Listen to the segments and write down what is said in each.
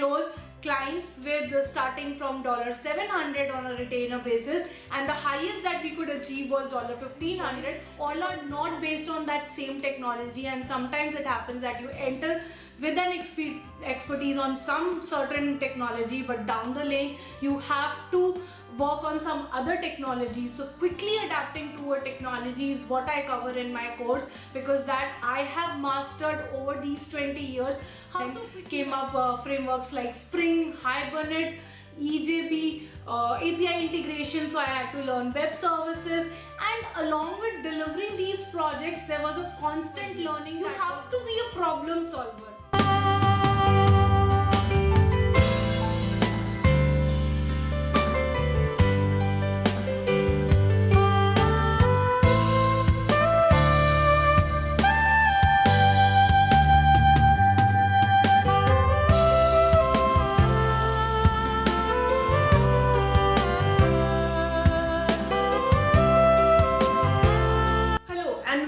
close clients with starting from $700 on a retainer basis, and the highest that we could achieve was $1,500. All are not based on that same technology, and sometimes it happens that you enter with an expertise on some certain technology, but down the lane you have to work on some other technology. So quickly adapting to a technology is what I cover in my course, because that I have mastered over these 20 years. How to came up frameworks like Spring, Hibernate, EJB, API integration, so I had to learn web services, and along with delivering these projects there was a constant learning. You have to be a problem solver.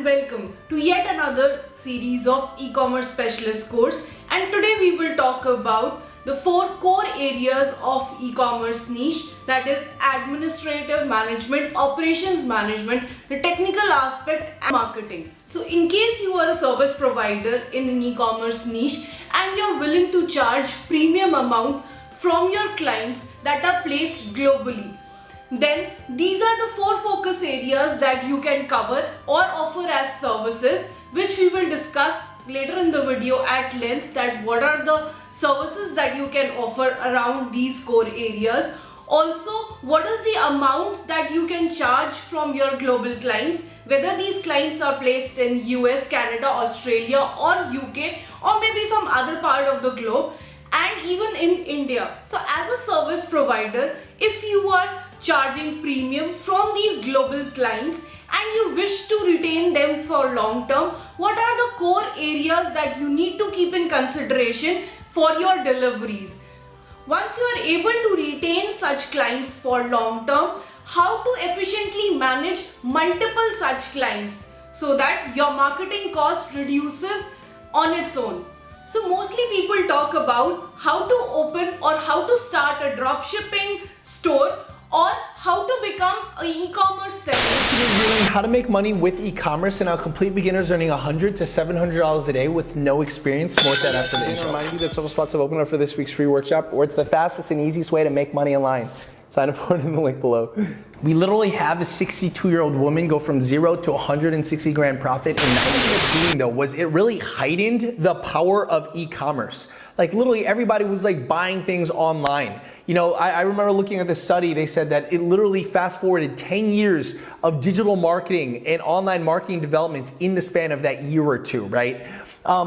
Welcome to yet another series of e-commerce specialist course, and today we will talk about the 4 core areas of e-commerce niche, that is administrative management, operations management, the technical aspect, and marketing. So in case you are a service provider in an e-commerce niche and you're willing to charge premium amount from your clients that are placed globally, then these are the 4 focus areas that you can cover or offer as services, which we will discuss later in the video at length, that what are the services that you can offer around these core areas. Also, what is the amount that you can charge from your global clients, whether these clients are placed in US, Canada, Australia or UK, or maybe some other part of the globe, and even in India. So as a service provider, if you are charging premium from these global clients and you wish to retain them for long term, what are the core areas that you need to keep in consideration for your deliveries? Once you are able to retain such clients for long term, how to efficiently manage multiple such clients so that your marketing cost reduces on its own. So mostly people talk about how to open or how to start a dropshipping store, or how to become an e-commerce seller. How to make money with e-commerce, and our complete beginners earning $100 to $700 a day with no experience. More that after the intro. Remind you that several spots have opened up for this week's free workshop, where it's the fastest and easiest way to make money online. Sign up for it in the link below. We literally have a 62-year-old woman go from 0 to 160 grand profit in 9 years. Though, was it really heightened the power of e-commerce? Like literally everybody was like buying things online. You know, I remember looking at this study, they said that it literally fast forwarded 10 years of digital marketing and online marketing developments in the span of that year or two, right?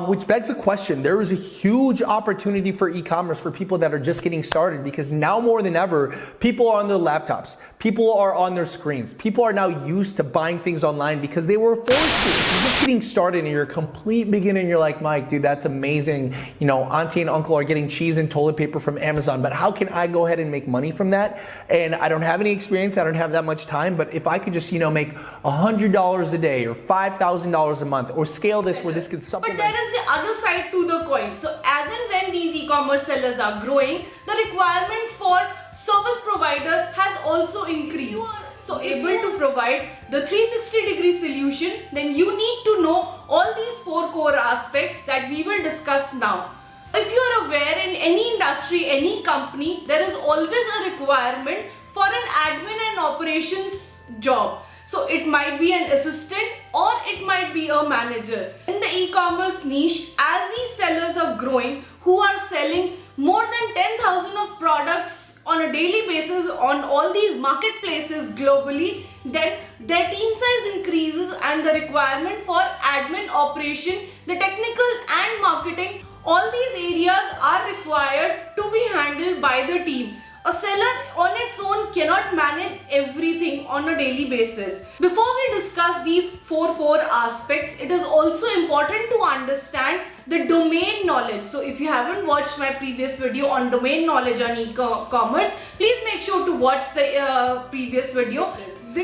Which begs the question, there is a huge opportunity for e-commerce for people that are just getting started, because now more than ever, people are on their laptops, people are on their screens, people are now used to buying things online because they were forced to. If you're just getting started and you're a complete beginner and you're like, Mike, dude, that's amazing. You know, auntie and uncle are getting cheese and toilet paper from Amazon, but how can I go ahead and make money from that? And I don't have any experience, I don't have that much time, but if I could just, you know, make $100 a day or $5,000 a month, or scale this where this could supplement. There is the other side to the coin. So as and when these e-commerce sellers are growing, the requirement for service provider has also increased. So able to provide the 360-degree solution, then you need to know all these 4 core aspects that we will discuss now. If you are aware, in any industry, any company, there is always a requirement for an admin and operations job. So it might be an assistant or it might be a manager. In the e-commerce niche, as these sellers are growing, who are selling more than 10,000 of products on a daily basis on all these marketplaces globally, then their team size increases and the requirement for admin, operation, the technical and marketing, all these areas are required to be handled by the team. A seller on its own cannot manage everything on a daily basis. Before we discuss these 4 core aspects, it is also important to understand the domain knowledge. So if you haven't watched my previous video on domain knowledge on e-commerce, please make sure to watch the previous video.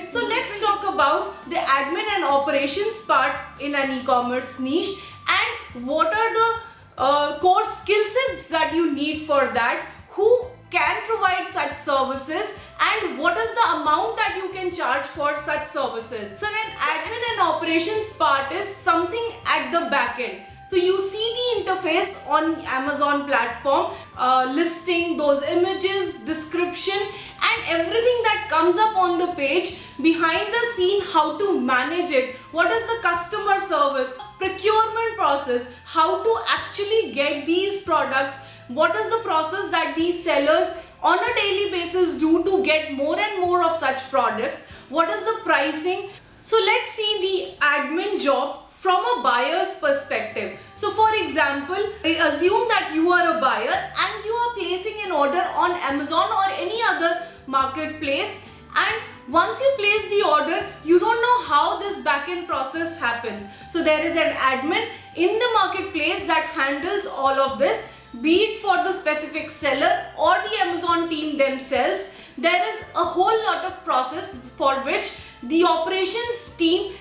So let's talk about the admin and operations part in an e-commerce niche, and what are the core skill sets that you need for that, who can provide such services, and what is the amount that you can charge for such services. So an admin and operations part is something at the back end. So you see the interface on Amazon platform, listing those images, description, and everything that comes up on the page. Behind the scene, how to manage it, what is the customer service, procurement process, how to actually get these products, what is the process that these sellers on a daily basis do to get more and more of such products, what is the pricing. So let's see the admin job from a buyer's perspective. So for example, assume that you are a buyer and you are placing an order on Amazon or any other marketplace, and once you place the order, you don't know how this back-end process happens. So there is an admin in the marketplace that handles all of this, be it for the specific seller or the Amazon team themselves. There is a whole lot of process for which the operations team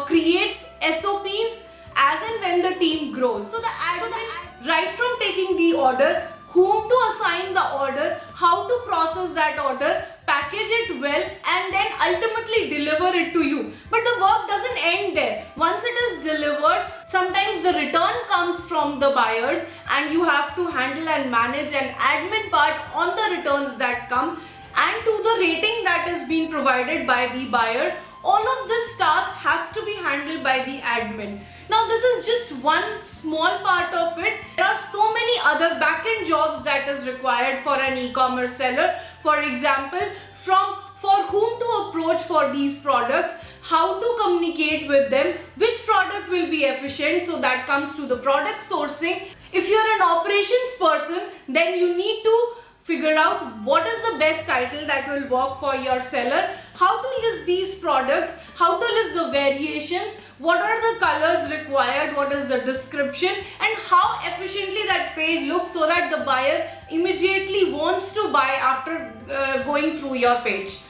creates SOPs as and when the team grows. So the admin, right from taking the order, whom to assign the order, how to process that order, package it well, and then ultimately deliver it to you. But the work doesn't end there. Once it is delivered, sometimes the return comes from the buyers and you have to handle and manage an admin part on the returns that come, and to the rating that is being provided by the buyer. All of this task has to be handled by the admin. Now this is just one small part of it. There are so many other back-end jobs that is required for an e-commerce seller. For example, for whom to approach for these products, how to communicate with them, which product will be efficient, so that comes to the product sourcing. If you're an operations person, then you need to figure out what is the best title that will work for your seller, how to list these products, how to list the variations, what are the colors required, what is the description, and how efficiently that page looks so that the buyer immediately wants to buy after going through your page.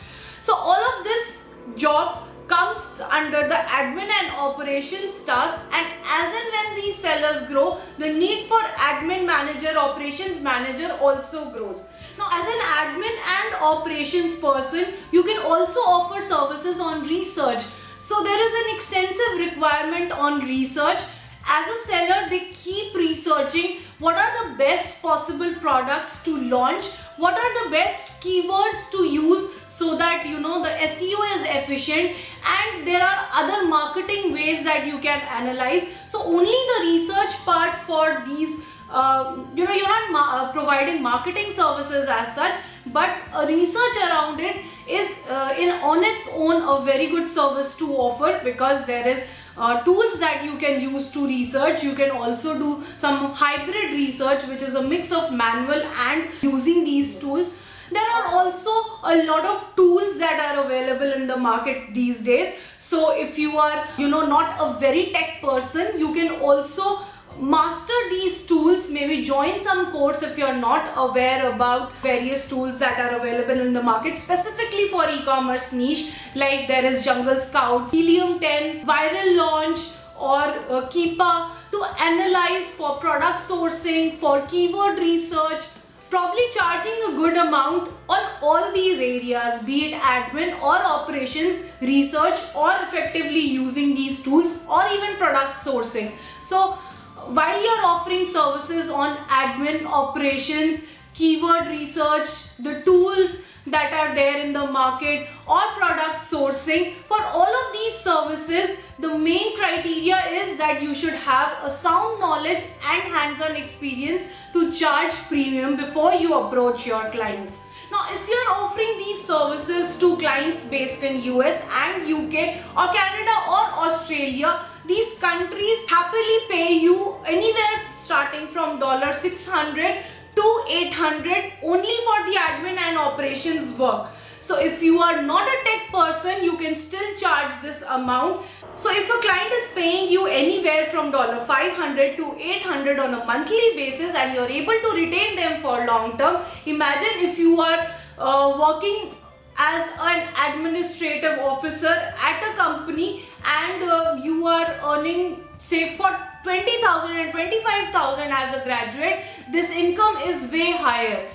So all of this job comes under the admin and operations task, and as and when these sellers grow, the need for admin manager, operations manager also grows. Now as an admin and operations person, you can also offer services on research. So there is an extensive requirement on research. As a seller, they keep researching what are the best possible products to launch, what are the best keywords to use so that the SEO is efficient, and there are other marketing ways that you can analyze. So only the research part for these, you're not providing marketing services as such, but a research around it is on its own a very good service to offer, because there is tools that you can use to research. You can also do some hybrid research, which is a mix of manual and using these tools. There are also a lot of tools that are available in the market these days. So if you are not a very tech person, you can also master these tools, maybe join some course if you're not aware about various tools that are available in the market specifically for e-commerce niche, like there is Jungle Scout, Helium 10, Viral Launch, or Keepa, to analyze for product sourcing, for keyword research, probably charging a good amount on all these areas, be it admin or operations, research, or effectively using these tools, or even product sourcing. So while you're offering services on admin, operations, keyword research, the tools that are there in the market, or product sourcing, for all of these services, the main criteria is that you should have a sound knowledge and hands-on experience to charge premium before you approach your clients. Now, if you're offering these services to clients based in US and UK or Canada or Australia, these countries happily pay you anywhere starting from $600 to $800 only for the admin and operations work. So if you are not a tech person, you can still charge this amount. So if a client is paying you anywhere from $500 to $800 on a monthly basis, and you're able to retain them for long term, imagine if you are working as an administrative officer at a company and you are earning, say, for 20,000 and 25,000 as a graduate, this income is way higher.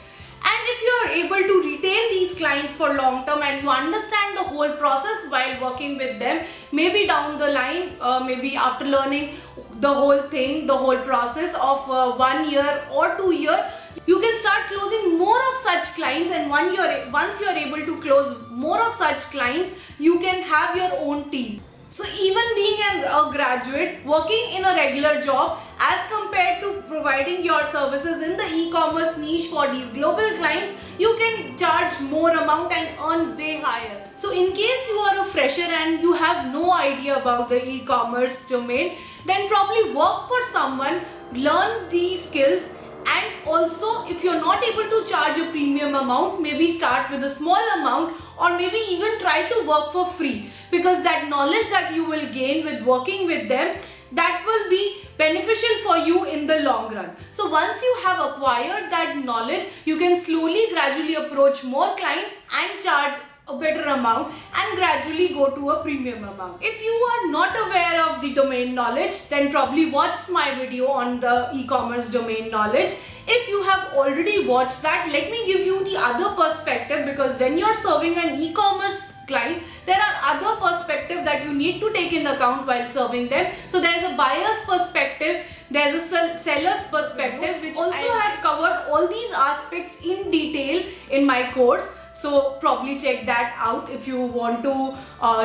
And if you are able to retain these clients for long term and you understand the whole process while working with them, maybe down the line, maybe after learning the whole thing, the whole process of 1 year or 2 years, you can start closing more of such clients, and once you are able to close more of such clients, you can have your own team. So even being a graduate working in a regular job as compared to providing your services in the e-commerce niche for these global clients, you can charge more amount and earn way higher. So in case you are a fresher and you have no idea about the e-commerce domain, then probably work for someone, learn these skills. And also, if you're not able to charge a premium amount, maybe start with a small amount, or maybe even try to work for free, because that knowledge that you will gain with working with them, that will be beneficial for you in the long run. So once you have acquired that knowledge, you can slowly, gradually approach more clients and charge a better amount and gradually go to a premium amount. If you are not aware of the domain knowledge, then probably watch my video on the e-commerce domain knowledge. If you have already watched that, let me give you the other perspective, because when you are serving an e-commerce client, there are other perspectives that you need to take in account while serving them. So there is a buyer's perspective, there is a seller's perspective, which also I have covered all these aspects in detail in my course. So probably check that out if you want to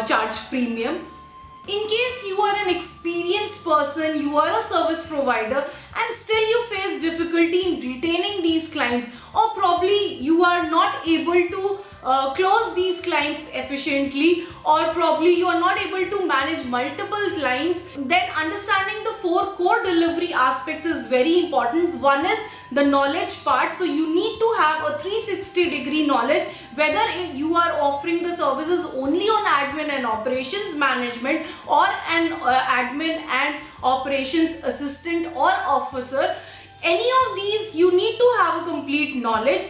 charge premium. In case you are an experienced person, you are a service provider and still you face difficulty in retaining these clients, or probably you are not able to close these clients efficiently, or probably you are not able to manage multiple clients, then understanding the 4 core delivery aspects is very important. One is the knowledge part. So you need to have a 360-degree knowledge, whether you are offering the services only on admin and operations management, or an admin and operations assistant or officer. Any of these, you need to have a complete knowledge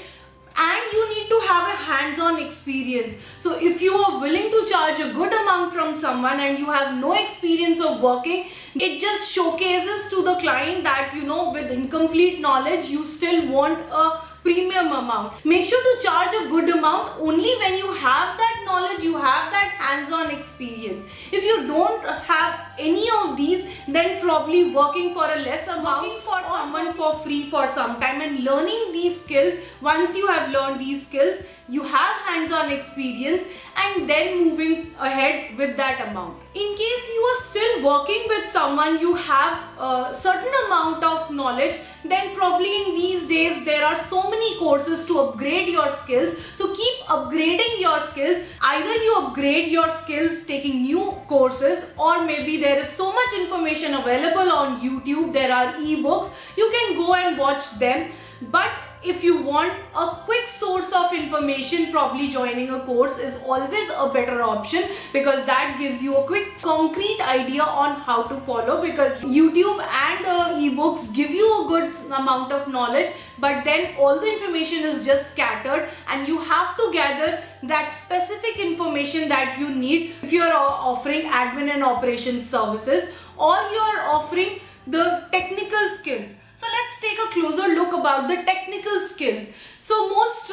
and you need to have a hands-on experience. So if you are willing to charge a good amount from someone and you have no experience of working, it just showcases to the client that, you know, with incomplete knowledge, you still want a premium amount. Make sure to charge a good amount only when you have that knowledge, you have that hands-on experience. If you don't have any of these, then probably working for a less amount, working for someone for free for some time and learning these skills. Once you have learned these skills, you have hands-on experience, and then moving ahead with that amount. In case you are still working with someone, you have a certain amount of knowledge, then probably in these days there are so many courses to upgrade your skills. So keep upgrading your skills. Either you upgrade your skills taking new courses, or maybe there is so much information available on YouTube, there are ebooks, you can go and watch them. But if you want a quick source of information, probably joining a course is always a better option, because that gives you a quick concrete idea on how to follow, because YouTube and ebooks give you a good amount of knowledge, but then all the information is just scattered and you have to gather that specific information that you need if you are offering admin and operations services, or you are offering the technical skills. So let's take a closer look about the technical skills. So most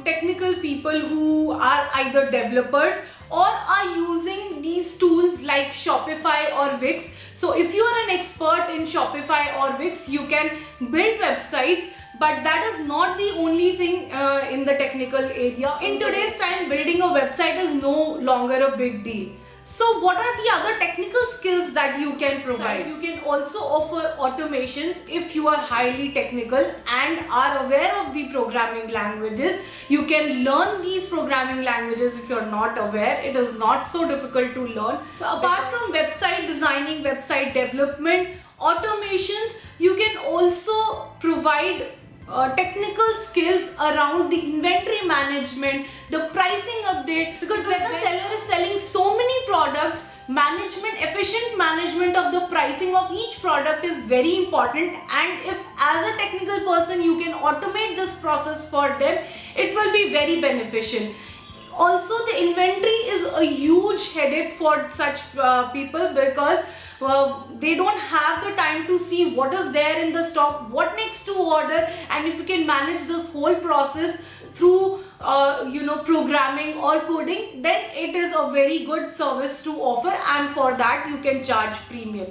technical people who are either developers or are using these tools like Shopify or Wix. So if you are an expert in Shopify or Wix, you can build websites, but that is not the only thing in the technical area. In today's time, building a website is no longer a big deal. So what are the other technical skills that you can provide? You can also offer automations if you are highly technical and are aware of the programming languages. You can learn these programming languages if you are not aware. It is not so difficult to learn. So apart from website designing, website development, automations, you can also provide technical skills around the inventory management, the pricing update, because when the seller is selling so many products, efficient management of the pricing of each product is very important, and if as a technical person you can automate this process for them, it will be very beneficial. Also, the inventory is a huge headache for such people, because they don't have the time to see what is there in the stock, what next to order, and if you can manage this whole process through programming or coding, then it is a very good service to offer, and for that you can charge premium.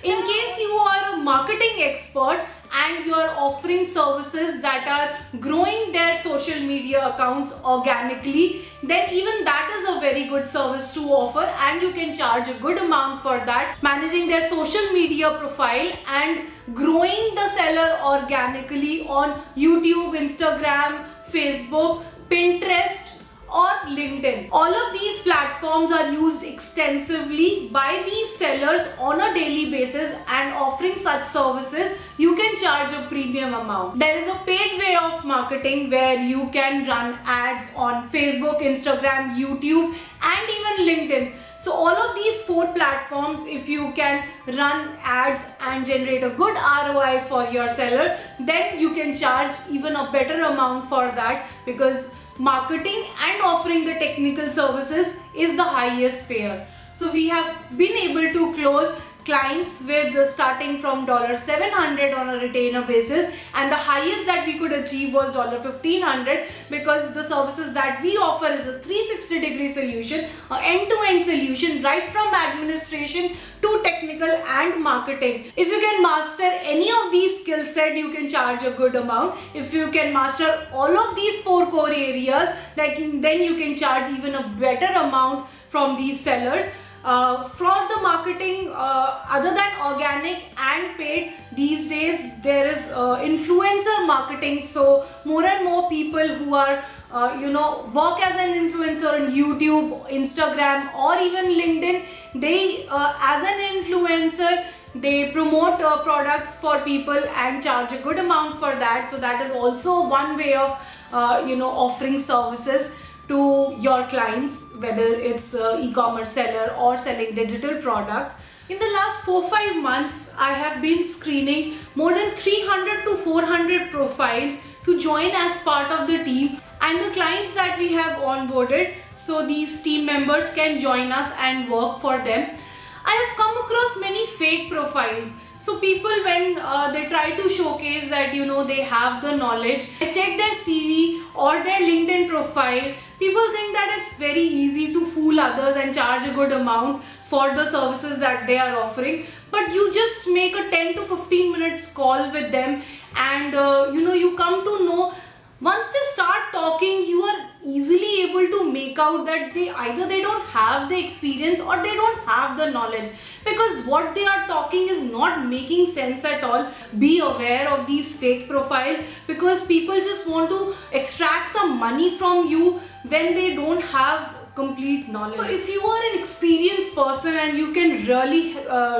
In case you are a marketing expert and you are offering services that are growing their social media accounts organically, then even that is a very good service to offer, and you can charge a good amount for that. Managing their social media profile and growing the seller organically on YouTube, Instagram, Facebook, Pinterest or LinkedIn. All of these platforms are used extensively by these sellers on a daily basis, and offering such services, you can charge a premium amount. There is a paid way of marketing where you can run ads on Facebook, Instagram, YouTube and even LinkedIn. So all of these 4 platforms, if you can run ads and generate a good ROI for your seller, then you can charge even a better amount for that, because marketing and offering the technical services is the highest payer. So we have been able to close clients with starting from $700 on a retainer basis, and the highest that we could achieve was $1,500, because the services that we offer is a 360-degree solution, an end-to-end solution, right from administration to technical and marketing. If you can master any of these skill set, you can charge a good amount. If you can master all of these 4 core areas, then you can charge even a better amount from these sellers. For the marketing, other than organic and paid, these days there is influencer marketing. So more and more people who are work as an influencer on YouTube, Instagram or even LinkedIn, they as an influencer, they promote products for people and charge a good amount for that. So that is also one way of offering services to your clients, whether it's e-commerce seller or selling digital products. In the last 4-5 months, I have been screening more than 300 to 400 profiles to join as part of the team, and the clients that we have onboarded, so these team members can join us and work for them. I have come across many fake profiles. So people, when they try to showcase that they have the knowledge, I check their CV or their LinkedIn profile, people think that it's very easy to fool others and charge a good amount for the services that they are offering. But you just make a 10 to 15 minutes call with them, and you come to know, once they start talking, you are easily able to make out that either they don't have the experience or they don't have the knowledge, because what they are talking is not making sense at all. Be aware of these fake profiles, because people just want to extract some money from you when they don't have complete knowledge. So if you are an experienced person and you can really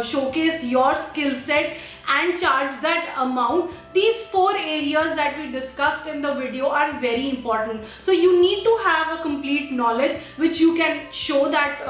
showcase your skill set and charge that amount, these 4 areas that we discussed in the video are very important. So you need to have a complete knowledge which you can show that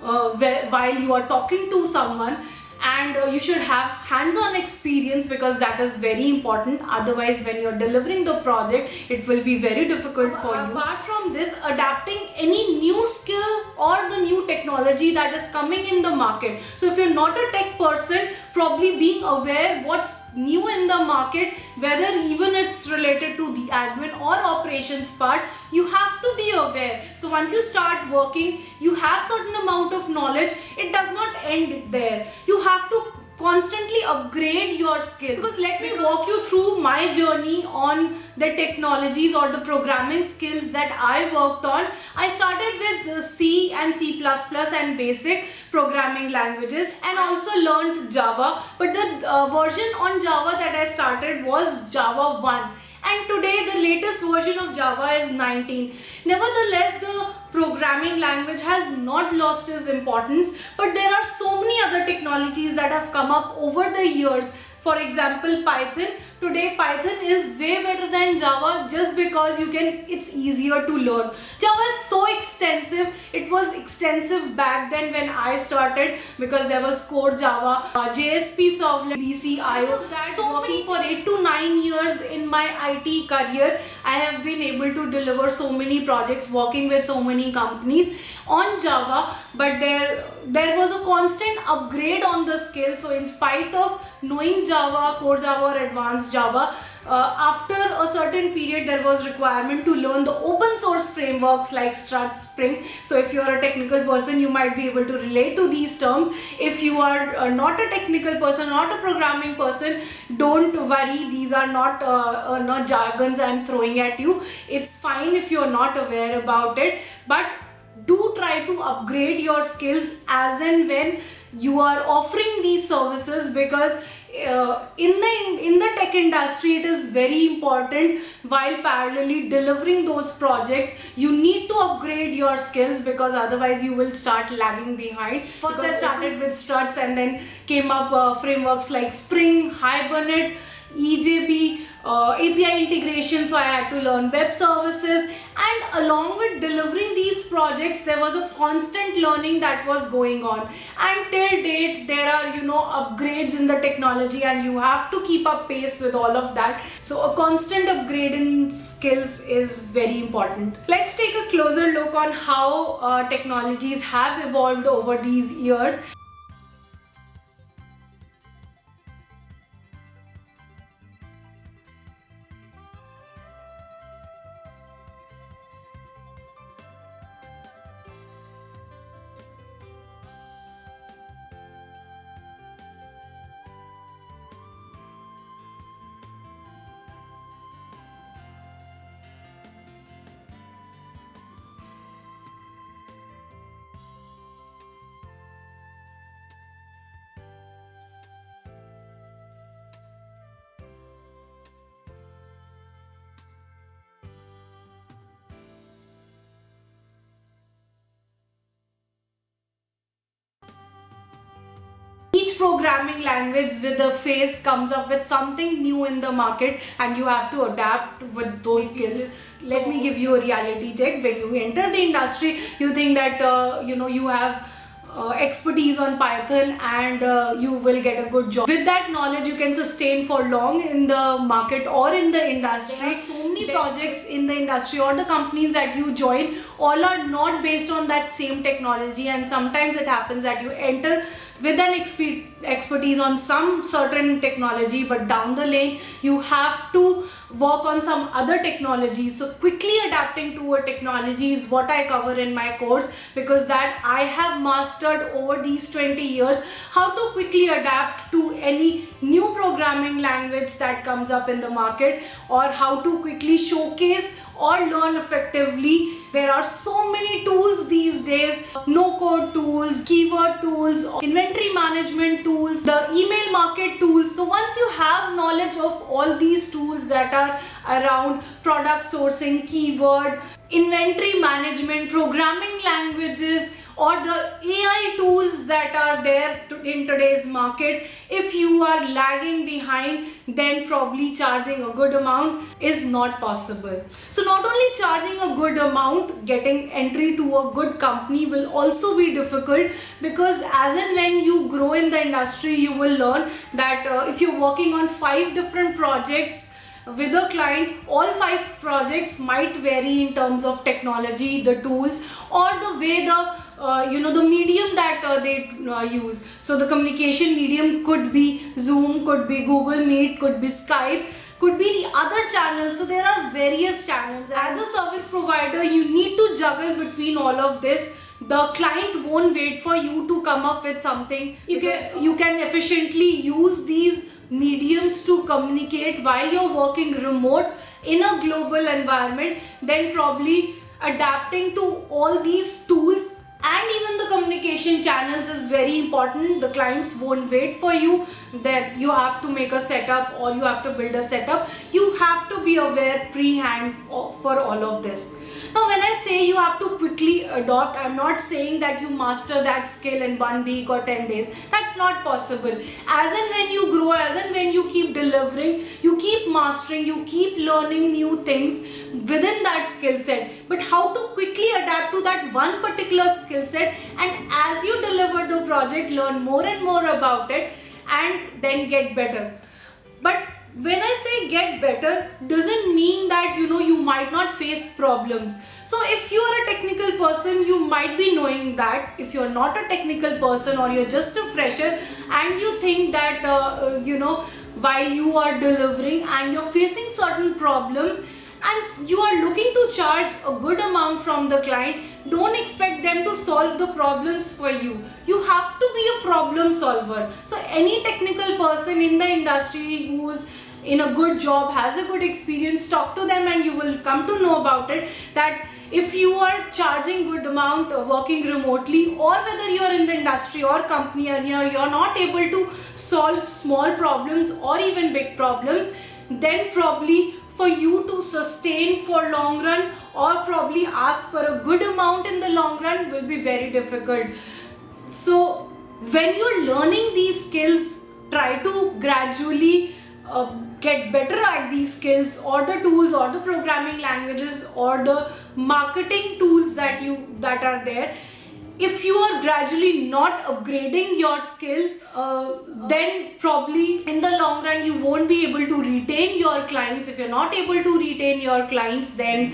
while you are talking to someone, and you should have hands-on experience, because that is very important. Otherwise, when you're delivering the project, it will be very difficult for you. Apart from this, adapting any new skill or the new technology that is coming in the market. So if you're not a tech person, probably being aware what's new in the market, whether even it's related to the admin or operations part, you have to be aware. So once you start working, you have certain amount of knowledge. It does not end there. You have to constantly upgrade your skills. Because let me walk you through my journey on the technologies or the programming skills that I worked on. I started with C and C++ and basic programming languages, and also learned Java. But the version on Java that I started was Java 1. And today the latest version of Java is 19. Nevertheless, the programming language has not lost its importance, but there are so many other technologies that have come up over the years. For example, Python. today Python is way better than Java just because it's easier to learn. Java is so extensive. It was extensive back then when I started because there was core Java, JSP servlet, BCIO. So many for 8 to 9 years in my IT career, I have been able to deliver so many projects working with so many companies on Java, but there was a constant upgrade on the skill. So in spite of knowing Java, core Java or advanced Java, after a certain period there was requirement to learn the open source frameworks like Strut, Spring. So if you are a technical person, you might be able to relate to these terms. If you are not a technical person, not a programming person, don't worry, these are not jargons I'm throwing at you. It's fine if you're not aware about it, but do try to upgrade your skills as and when you are offering these services, because in the tech industry it is very important. While parallelly delivering those projects, you need to upgrade your skills, because otherwise you will start lagging behind. First I started with struts and then came up frameworks like Spring, Hibernate, EJB, API integration, so I had to learn web services, and along with delivering these projects there was a constant learning that was going on. And till date there are upgrades in the technology and you have to keep up pace with all of that. So a constant upgrade in skills is very important. Let's take a closer look on how technologies have evolved over these years. Each programming language with a phase comes up with something new in the market and you have to adapt with those skills. Let me give you a reality check. When you enter the industry, you think that you have expertise on Python and you will get a good job. With that knowledge, you can sustain for long in the market or in the industry. There are so many projects in the industry or the companies that you join, all are not based on that same technology, and sometimes it happens that you enter with an expertise on some certain technology, but down the lane you have to work on some other technology. So quickly adapting to a technology is what I cover in my course, because that I have mastered over these 20 years, how to quickly adapt to any new programming language that comes up in the market, or how to quickly showcase or learn effectively. There are so many tools these days, no-code tools, keyword tools, inventory management tools, the email market tools. So once you have knowledge of all these tools that are around product sourcing, keyword, inventory management, programming languages, or the AI tools that are there in today's market, if you are lagging behind, then probably charging a good amount is not possible. So not only charging a good amount, getting entry to a good company will also be difficult, because as and when you grow in the industry, you will learn that if you're working on 5 different projects with a client, all 5 projects might vary in terms of technology, the tools, or the way the medium that they use. So the communication medium could be Zoom, could be Google Meet, could be Skype, could be the other channels. So there are various channels. As a service provider, you need to juggle between all of this. The client won't wait for you to come up with something. You can efficiently use these mediums to communicate while you're working remote in a global environment. Then probably adapting to all these tools and even the communication channels is very important. The clients won't wait for you, that you have to make a setup or you have to build a setup. You have to be aware pre-hand for all of this. Now when I say you have to quickly adopt, I'm not saying that you master that skill in 1 week or 10 days. That's not possible. As and when you grow, as and when you keep delivering, you keep mastering, you keep learning new things within that skill set. But how to quickly adapt to that one particular skill set, and as you deliver the project, learn more and more about it and then get better. But when I say get better, doesn't mean that you might not face problems. So if you are a technical person, you might be knowing that. If you're not a technical person or you're just a fresher and you think that while you are delivering and you're facing certain problems and you are looking to charge a good amount from the client, don't expect them to solve the problems for you. You have to be a problem solver. So any technical person in the industry who's in a good job, has a good experience, talk to them and you will come to know about it, that if you are charging good amount working remotely, or whether you are in the industry or company and you're not able to solve small problems or even big problems, then probably for you to sustain for long run or probably ask for a good amount in the long run will be very difficult. So when you're learning these skills, try to gradually get better at these skills, or the tools or the programming languages or the marketing tools that are there. If you are gradually not upgrading your skills, then probably in the long run you won't be able to retain your clients. If you're not able to retain your clients, then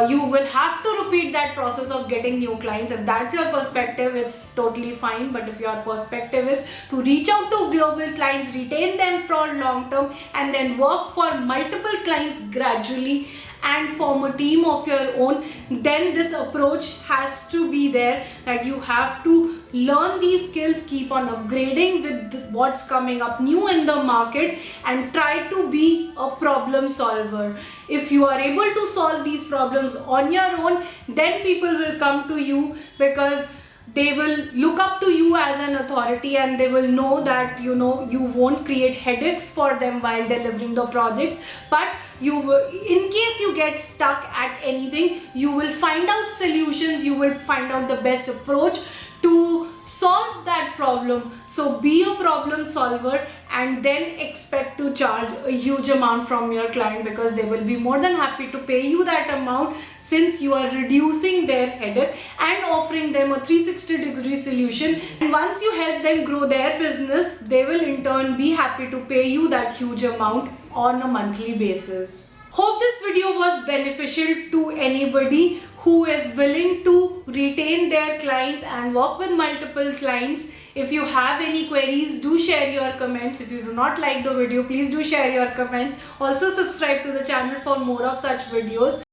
you will have to repeat that process of getting new clients. If that's your perspective, it's totally fine. But if your perspective is to reach out to global clients, retain them for long term, and then work for multiple clients gradually and form a team of your own, then this approach has to be there, that you have to learn these skills, keep on upgrading with what's coming up new in the market, and try to be a problem solver. If you are able to solve these problems on your own, then people will come to you, because they will look up to you as an authority and they will know that you won't create headaches for them while delivering the projects. But you will, in case you get stuck at anything, you will find out solutions, you will find out the best approach to solve that problem. So be a problem solver and then expect to charge a huge amount from your client, because they will be more than happy to pay you that amount, since you are reducing their headache and offering them a 360-degree solution. And once you help them grow their business, they will in turn be happy to pay you that huge amount on a monthly basis. Hope this video was beneficial to anybody who is willing to retain their clients and work with multiple clients. If you have any queries, do share your comments. If you do not like the video, please do share your comments. Also subscribe to the channel for more of such videos.